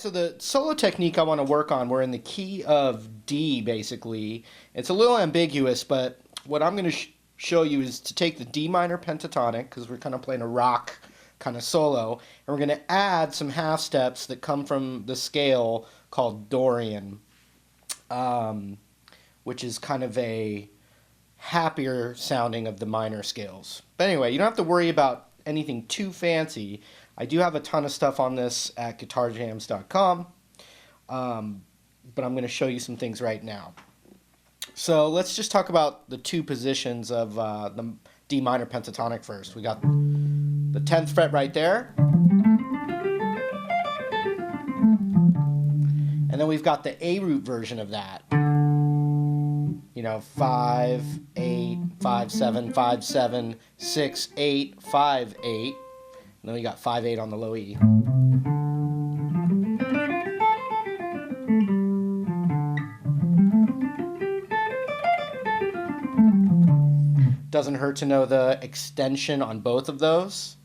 so the solo technique I want to work on, we're in the key of D, basically. It's a little ambiguous, but what I'm going to show you is to take the D minor pentatonic, because we're kind of playing a rock kind of solo, and we're going to add some half steps that come from the scale called Dorian, which is kind of a happier sounding of the minor scales. But anyway, you don't have to worry about anything too fancy. I do have a ton of stuff on this at guitarjams.com, but I'm going to show you some things right now. So let's just talk about the two positions of the D minor pentatonic first. We got the 10th fret right there, and then we've got the A root version of that. You know, 5, 8, 5, 7, 5, 7, 6, 8, 5, 8. And then we got 5, 8 on the low E. Doesn't hurt to know the extension on both of those.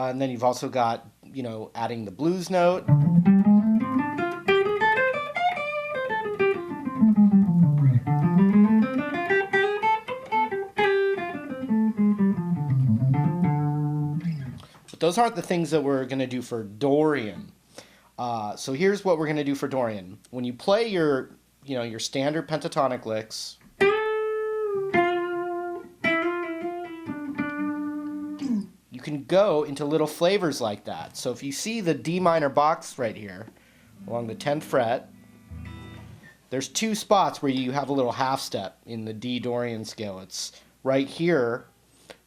And then you've also got, you know, adding the blues note. But those aren't the things that we're going to do for Dorian. So here's what we're going to do for Dorian. When you play your, you know, your standard pentatonic licks, you can go into little flavors like that. So if you see the D minor box right here along the 10th fret, there's two spots where you have a little half step in the D Dorian scale. It's right here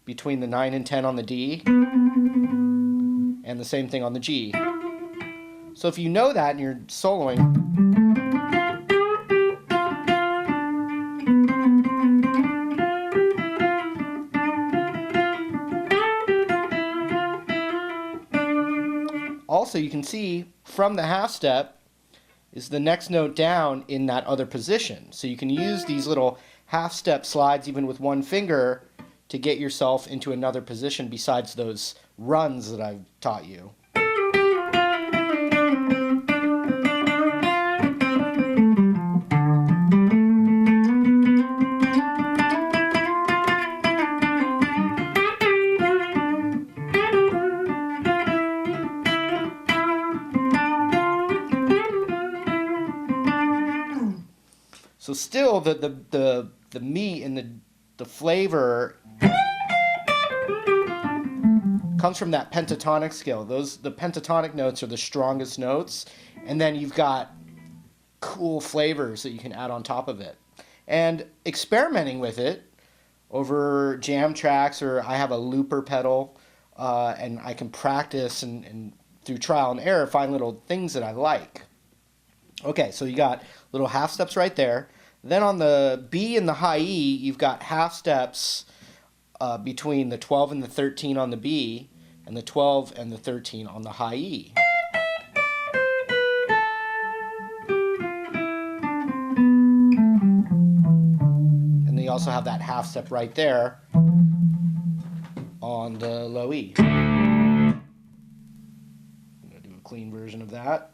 between the 9 and 10 on the D, and the same thing on the G. So if you know that and you're soloing, also, you can see from the half step is the next note down in that other position. So you can use these little half step slides even with one finger to get yourself into another position besides those runs that I've taught you. So still, the meat and the flavor comes from that pentatonic scale. The pentatonic notes are the strongest notes, and then you've got cool flavors that you can add on top of it. And experimenting with it over jam tracks, or I have a looper pedal, and I can practice and through trial and error find little things that I like. Okay, so you got little half steps right there. Then on the B and the high E, you've got half steps between the 12 and the 13 on the B, and the 12 and the 13 on the high E. And then you also have that half step right there on the low E. I'm going to do a clean version of that.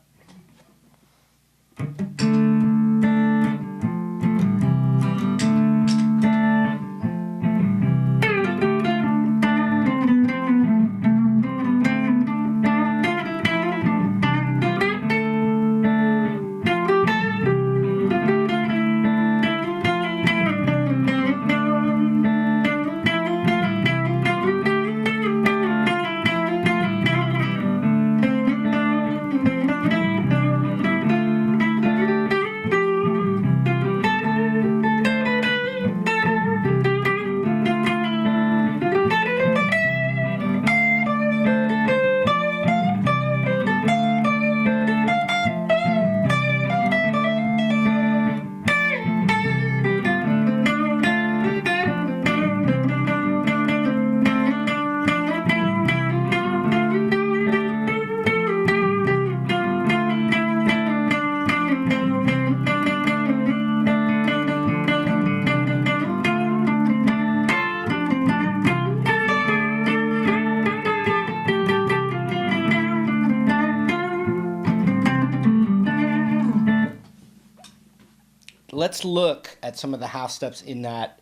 let's look at some of the half steps in that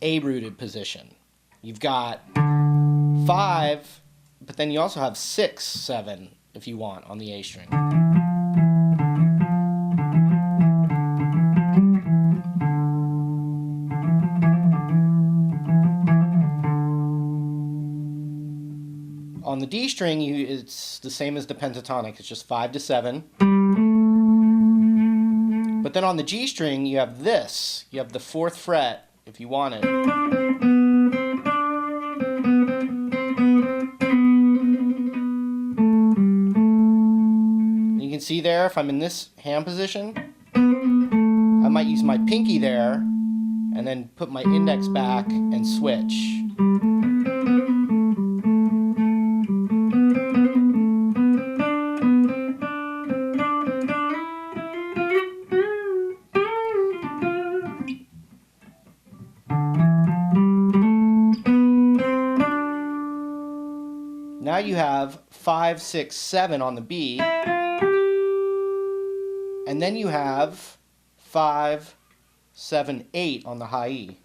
A-rooted position. You've got 5, but then you also have 6, 7, if you want, on the A string. On the D string, it's the same as the pentatonic. It's just 5 to 7. But then on the G string, you have this. You have the 4th fret, if you want it. You can see there, if I'm in this hand position, I might use my pinky there, and then put my index back and switch. Now you have 5, 6, 7 on the B, and then you have 5, 7, 8 on the high E.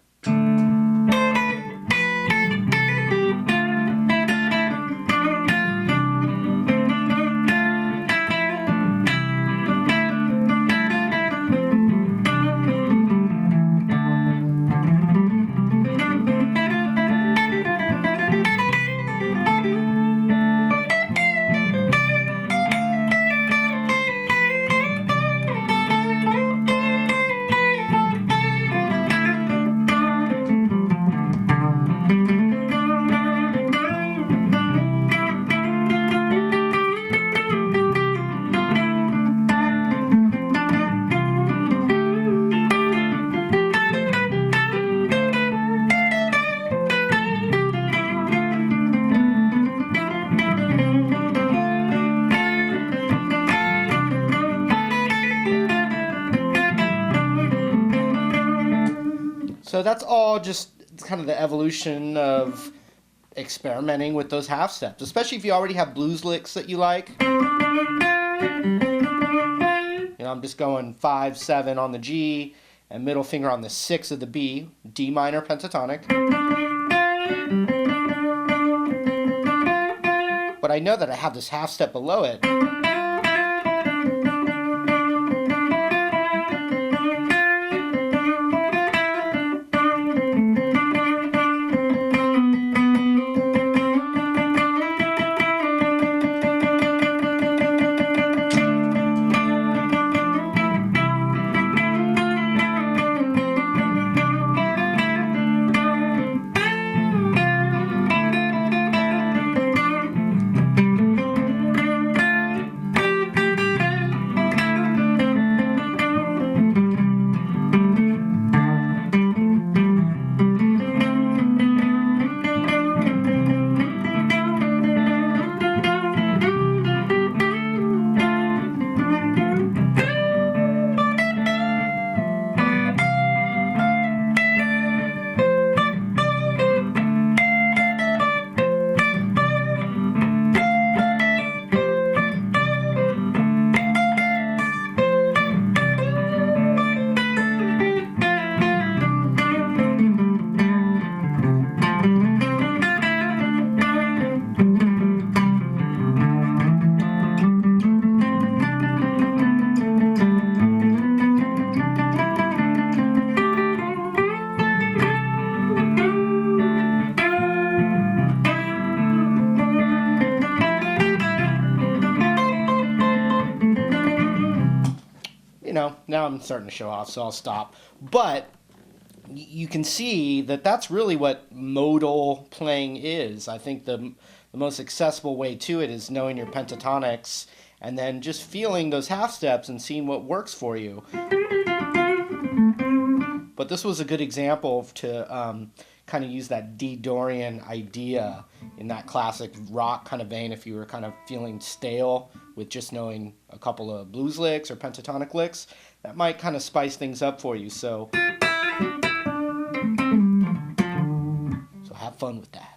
So that's all just kind of the evolution of experimenting with those half steps, especially if you already have blues licks that you like. I'm just going 5, 7 on the G and middle finger on the 6 of the B, D minor pentatonic. But I know that I have this half step below it. Now I'm starting to show off, so I'll stop. But you can see that that's really what modal playing is. I think the most accessible way to it is knowing your pentatonics and then just feeling those half steps and seeing what works for you. But this was a good example to kind of use that D Dorian idea in that classic rock kind of vein if you were kind of feeling stale with just knowing a couple of blues licks or pentatonic licks. That might kind of spice things up for you, so have fun with that.